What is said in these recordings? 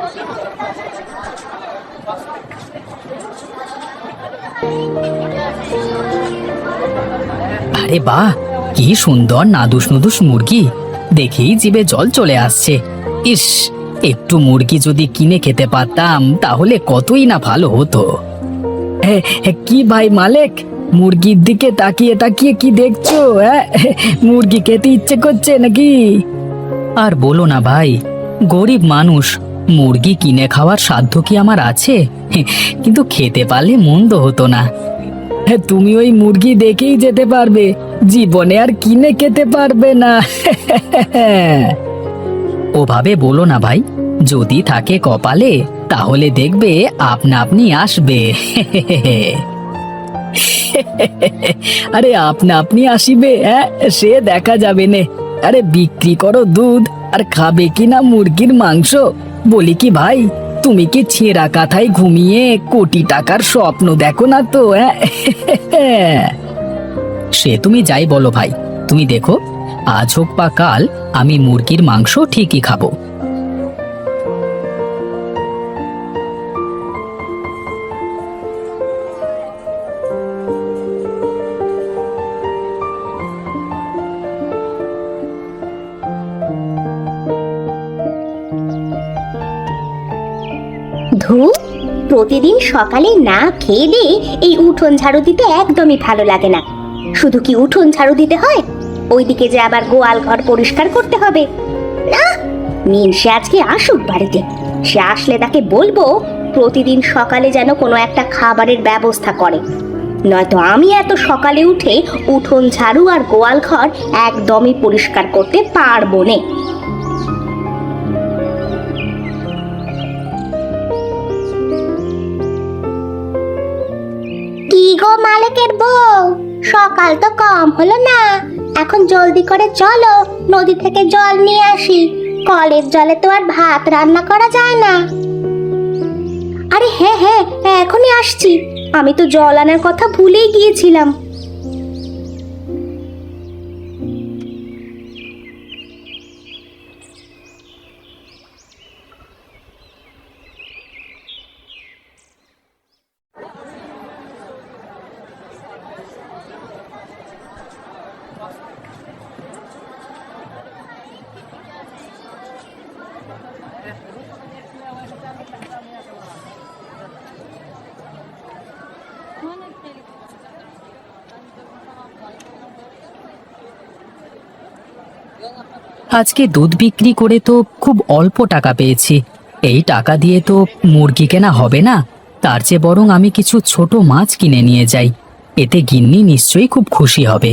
আরে বাহ, কি সুন্দর নাদুস নুদুস মুরগি! দেখেই জিভে জল চলে আসছে। ইস, একটু মুরগি যদি কিনে খেতে পারতাম তাহলে কতই না ভালো হতো। কি ভাই মালিক, মুরগির দিকে তাকিয়ে তাকিয়ে কি দেখছো? মুরগি খেতে ইচ্ছে করছে নাকি? আর বলো না ভাই, গরিব মানুষ, মুরগি কিনে খাওয়ার সাধ্য কি আমার আছে? কিন্তু খেতে পারলে মন্দ হতো না। তুমি ওই মুরগি দেখেই যেতে পারবে, জীবনে আর কিনে খেতে পারবে না। ওভাবে বলো না ভাই, যদি থাকে কপালে তাহলে দেখবে আপনা আপনি আসবে। আরে আপনা আপনি আসিবে, সে দেখা যাবে নে। আরে বিক্রি করো দুধ, আর খাবে কিনা মুরগির মাংস। বলি কি ভাই, তুমি কি ছেঁড়া কাঁথায় ঘুমিয়ে কোটি টাকার স্বপ্ন দেখো না তো? সে তুমি যাই বলো ভাই, তুমি দেখো, আজ হোক বা কাল আমি মুরগির মাংস ঠিকই খাবো। ধুর, প্রতিদিন সকালে না খেয়ে দিয়ে এই উঠোন ঝাড়ু দিতে একদমই ভালো লাগে না। শুধু কি উঠোন ঝাড়ু দিতে হয়, ওইদিকে যে আবার গোয়াল ঘর পরিষ্কার করতে হবে? না, মিনসে আজকে আসুক বাড়িতে, সে আসলে তাকে বলবো প্রতিদিন সকালে যেন কোনো একটা খাবারের ব্যবস্থা করে, নয়তো আমি এত সকালে উঠে উঠোন ঝাড়ু আর গোয়াল ঘর একদমই পরিষ্কার করতে পারবো না। কি গো মালিকের বউ, সকাল তো কম হলো না? এখন জলদি করে চলো, নদী থেকে জল নিয়ে আসি। কলের জলে তো আর ভাত রান্না করা যায় না। আরে হ্যাঁ হ্যাঁ, এখনই আসছি। আমি তো জল আনার কথা ভুলেই গিয়েছিলাম। আজকে দুধ বিক্রি করে তো খুব অল্প টাকা পেয়েছি। এই টাকা দিয়ে তো মুরগি কেনা হবে না, তার চেয়ে বরং আমি কিছু ছোট মাছ কিনে নিয়ে যাই, এতে গিন্নি নিশ্চয়ই খুব খুশি হবে।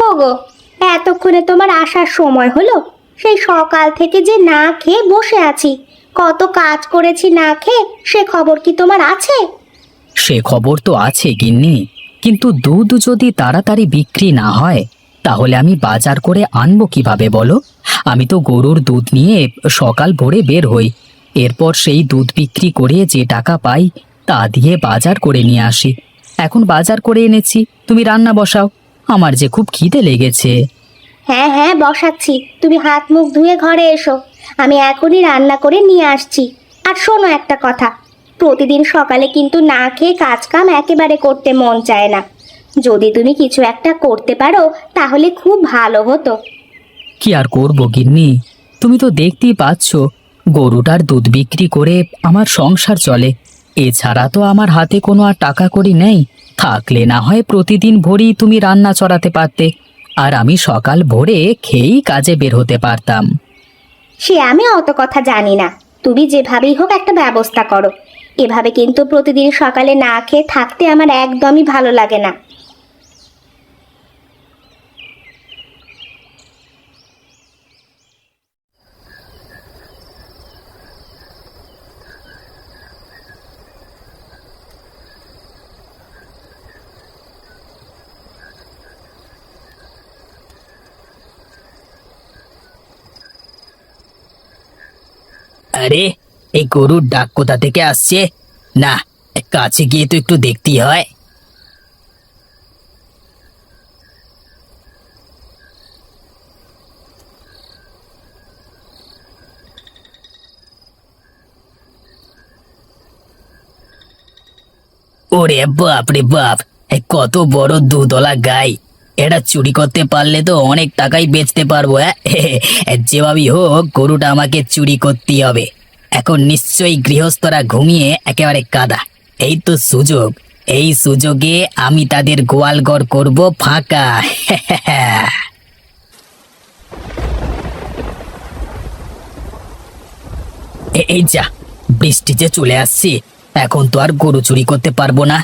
ওগো, এতক্ষণে তোমার আসার সময় হলো? সেই সকাল থেকে যে না খেয়ে বসে আছি, কত কাজ করেছি না খেয়ে, সে খবর কি তোমার আছে? সে খবর তো আছে গিন্নি, কিন্তু দুধ যদি তাড়াতাড়ি বিক্রি না হয় তাহলে আমি বাজার করে আনবো কিভাবে বলো? আমি তো গরুর দুধ নিয়ে সকাল ভোরে বের হই, এরপর সেই দুধ বিক্রি করে যে টাকা পাই তা দিয়ে বাজার করে নিয়ে আসি। এখন বাজার করে এনেছি, তুমি রান্না বসাও, আমার যে খুব খিদে লেগেছে। হ্যাঁ হ্যাঁ, বসাচ্ছি, তুমি হাত মুখ ধুয়ে ঘরে এসো, আমি এখনই রান্না করে নিয়ে আসছি। আর শোনো একটা কথা, প্রতিদিন সকালে কিন্তু না খেয়ে কাজ কাম একেবারে করতে মন চায় না। যদি তুমি কিছু একটা করতে পারো তাহলে খুব ভালো হতো। কি আর করবো গিন্নি, তুমি তো দেখতেই পাচ্ছ, গরুটার দুধ বিক্রি করে আমার সংসার চলে, এছাড়া তো আমার হাতে কোনো আর টাকা কড়ি নেই। থাকলে না হয় প্রতিদিন ভোরেই তুমি রান্না চড়াতে পারতে, আর আমি সকাল ভোরে খেয়েই কাজে বের হতে পারতাম। সে আমি অত কথা জানি না, তুমি যেভাবেই হোক একটা ব্যবস্থা করো। এভাবে কিন্তু প্রতিদিন সকালে না খেয়ে থাকতে আমার একদমই ভালো লাগে না। আরে, এই গরুর ডাক কোথা থেকে আসছে? না, কাছে গিয়ে তো একটু দেখতেই হয়। ওরে বাপ রে বাপ, কত বড় দুধওয়ালা গাই! এটা চুরি করতে পারলে তো অনেক টাকাই বেচতে পারবো। যেভাবেই হোক গরুটা আমাকে চুরি করতেই হবে। এখন নিশ্চয়ই গৃহস্থরা ঘুমিয়ে একেবারে কাদা। এই তো সুযোগ, এই সুযোগে আমি তাদের গোয়ালঘর করব ফাঁকা। এই যা, বৃষ্টি যে চলে আসছে, এখন তো আর গরু চুরি করতে পারবো না।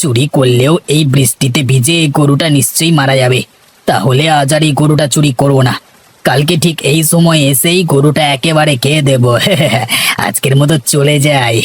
চুরি করলেও এই বৃষ্টিতে ভিজে এই গরুটা নিশ্চয়ই মারা যাবে। তাহলে আজ আর এই গরুটা চুরি করবো না, কালকে ঠিক এই সময় এসেই গরুটা একেবারে খেয়ে দেবো। আজকের মতো চলে যাই।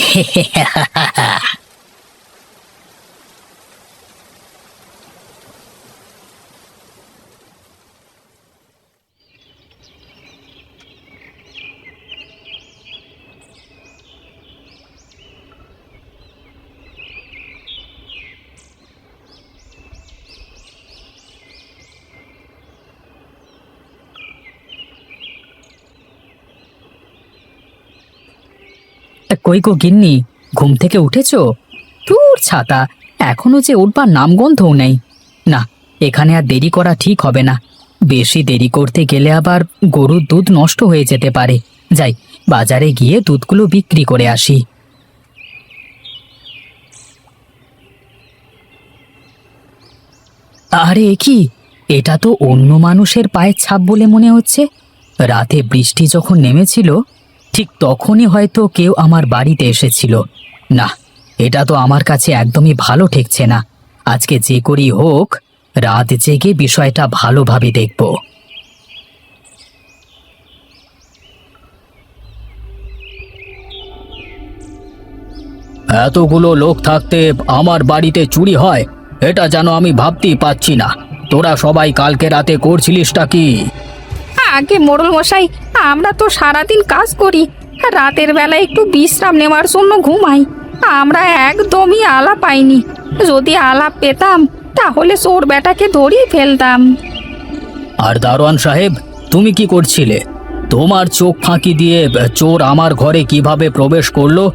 কই গো গিন্নি, ঘুম থেকে উঠেছো? তোর ছাতা, এখনো যে উঠবার নামগন্ধও নেই। না, এখানে আর দেরি করা ঠিক হবে না। বেশি দেরি করতে গেলে আবার গরুর দুধ নষ্ট হয়ে যেতে পারে। যাই, বাজারে গিয়ে দুধগুলো বিক্রি করে আসি। আরে কি, এটা তো অন্য মানুষের পায়ের ছাপ বলে মনে হচ্ছে। রাতে বৃষ্টি যখন নেমেছিল ঠিক তখনই হয়তো কেউ আমার বাড়িতে এসেছিল। না, এটা তো আমার কাছে একদমই ভালো ঠেকছে না। আজকে যে করি হোক, রাত জেগে বিষয়টা ভালোভাবে দেখব। এতগুলো লোক থাকতে আমার বাড়িতে চুরি হয়, এটা যেন আমি ভাবতেই পাচ্ছি না। তোরা সবাই কালকে রাতে করছিলিসটা কি? আগে মোড়ল মশাই, আমরা তো সারাদিন কাজ করি, রাতের বেলা একটু বিশ্রাম নেওয়ার জন্য ঘুমাই। আমরা একদমই আলা পাইনি। যদি আলাপ পেতাম তাহলে চোর বেটাকে ধরিয়ে ফেলতাম। আর দারোয়ান সাহেব, তুমি কি করছিলে? তোমার চোখ ফাঁকি দিয়ে চোর আমার ঘরে কিভাবে প্রবেশ করলো?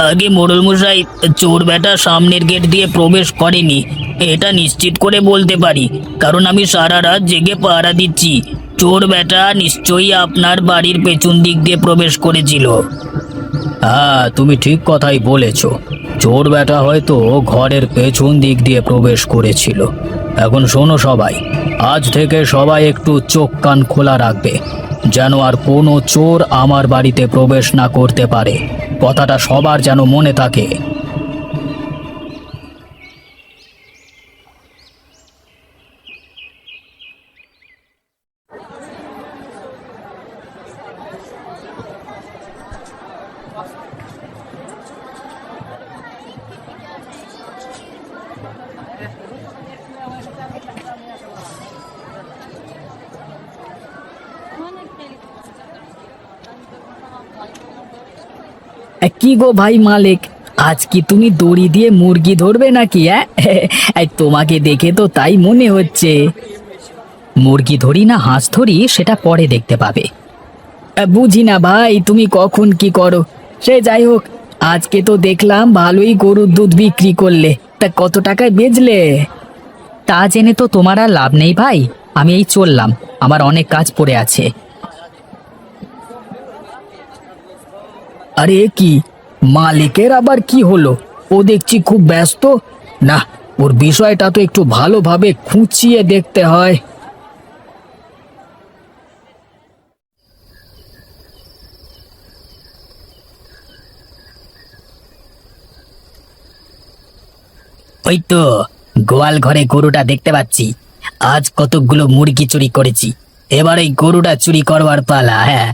আগে মোড়ল মশাই, চোর বেটা সামনের গেট দিয়ে প্রবেশ করেনি, এটা নিশ্চিত করে বলতে পারি, কারণ আমি সারা রাত জেগে পাহারা দিচ্ছি। চোর বেটা নিশ্চয়ই আপনার বাড়ির পেছন দিক দিয়ে প্রবেশ করেছিল। হ্যাঁ, তুমি ঠিক কথাই বলেছ। চোর বেটা হয়তো ঘরের পেছন দিক দিয়ে প্রবেশ করেছিল। এখন শোনো সবাই, আজ থেকে সবাই একটু চোখ কান খোলা রাখবে, যেন আর কোনো চোর আমার বাড়িতে প্রবেশ না করতে পারে। কথাটা সবার যেন মনে থাকে। কি গো ভাই মালিক, আজ কি তুমি দড়ি দিয়ে মুরগি ধরবে নাকি? তোমাকে দেখে তো তাই মনে হচ্ছে। মুরগি ধরি না হাঁস ধরি সেটা পরে দেখতে পাবে। বুঝি না ভাই, তুমি কখন কি করো। সে যাই হোক, আজকে তো দেখলাম ভালোই গরুর দুধ বিক্রি করলে। তা কত টাকায় বেচলে? তা জেনে তো তোমার আর লাভ নেই ভাই, আমি এই চললাম, আমার অনেক কাজ পড়ে আছে। আরে কি, মালিকের আবার কি হলো? ও দেখছি খুব ব্যস্ত। না, ওর বিষয়টা তো একটু ভালোভাবে খুঁচিয়ে দেখতে হয়। ওই তো গোয়াল ঘরে গরুটা দেখতে পাচ্ছি। আজ কতগুলো মুরগি চুরি করেছি, এবার এই গরুটা চুরি করবার পালা। হ্যাঁ,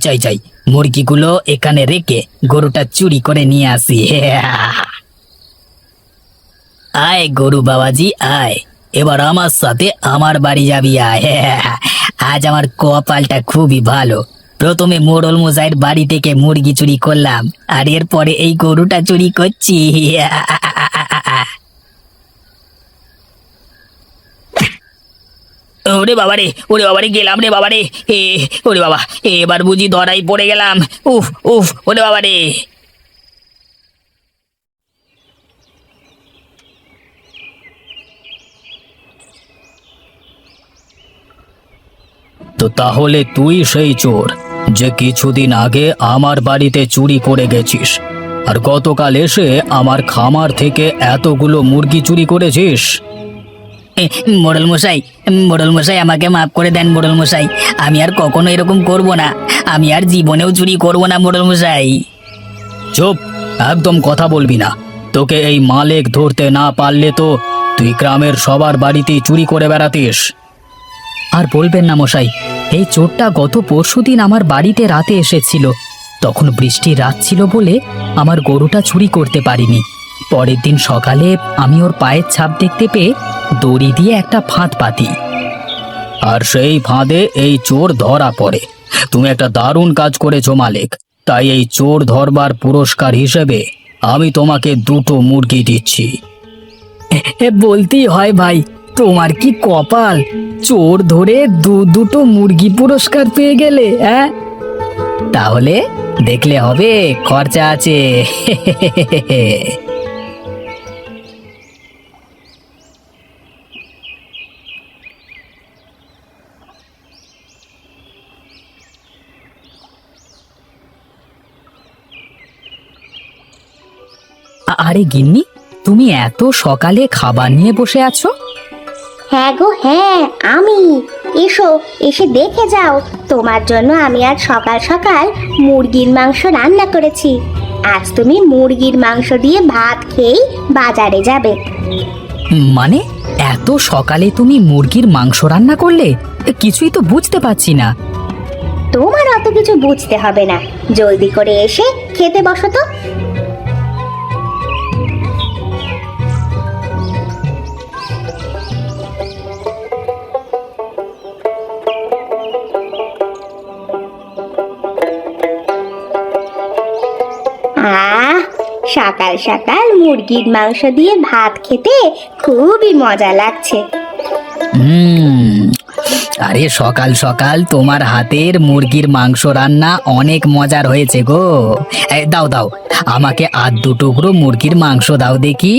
যাই যাই, মুরগিগুলো এখানে রেখে গরুটা চুরি করে নিয়ে আসি। আয় গরু বাবাজি আয়, এবার আমার সাথে আমার বাড়ি যাবি আয়। আজ আমার কপালটা খুবই ভালো, প্রথমে মোড়ল মশাইয়ের বাড়ি থেকে মুরগি চুরি করলাম, আর এরপরে এই গরুটা চুরি করছি। ওরে বাবারে গেলাম রে বাবারে। ওরে বাবা, এবার বুঝি ধরাই পড়ে গেলাম। উফ উফ, ওরে বাবারে। তো তাহলে তুই সেই চোর যে কিছুদিন আগে আমার বাড়িতে চুরি করে গেছিস, আর গতকাল এসে আমার খামার থেকে এতগুলো মুরগি চুরি করেছিস? মোড়ল মশাই, মোড়ল মশাই, আমাকে মাফ করে দেন মোড়ল মশাই। আমি আর কখনো এরকম করব না। আমি আর জীবনেও চুরি করব না মোড়ল মশাই। চুপ, একদম কথা বলবি না। তোকে এই মালেক ধরতে না পারলে তো তুই গ্রামের সবার বাড়িতেই চুরি করে বেড়াতিস। আর বলবেন না মশাই, এই চোরটা গত পরশুদিন আমার বাড়িতে রাতে এসেছিল। তখন বৃষ্টির রাত ছিল বলে আমার গরুটা চুরি করতে পারিনি। পরের দিন সকালে আমি ওর পায়ের ছাপ দেখতে পেয়ে দড়ি দিয়ে একটা ফাঁদ পাতি, আর সেই ফাঁদে এই চোর ধরা পড়ে। তুমি একটা দারুণ কাজ করেছো মালিক। তাই এই চোর ধরবার পুরস্কার হিসেবে আমি তোমাকে 2টো মুরগি দিচ্ছি। বলতেই হয় ভাই, তোমার কি কপাল, চোর ধরে দুটো মুরগি পুরস্কার পেয়ে গেলে। হ্যাঁ, তাহলে দেখলে হবে, খরচা আছে। আরে গিন্নি, তুমি এত সকালে খাবার নিয়ে বসে আছো? হ্যাঁ গো হ্যাঁ, আমি। এসো, এসে দেখে যাও, তোমার জন্য আমি আজ সকাল সকাল মুরগির মাংস রান্না করেছি। আজ তুমি মুরগির মাংস দিয়ে ভাত খেয়েই বাজারে যাবে। মানে এত সকালে তুমি মুরগির মাংস রান্না করলে? কিছুই তো বুঝতে পারছি না। তোমার অত কিছু বুঝতে হবে না, জলদি করে এসে খেতে বসো তো। আহ, সকাল সকাল মুরগির মাংস দিয়ে ভাত খেতে খুবই মজা লাগছে। আরে সকাল সকাল তোমার হাতের মুরগির মাংস রান্না অনেক মজার হয়েছে গো। দাও দাও, আমাকে আর 2 টুকরো মুরগির মাংস দাও দেখি।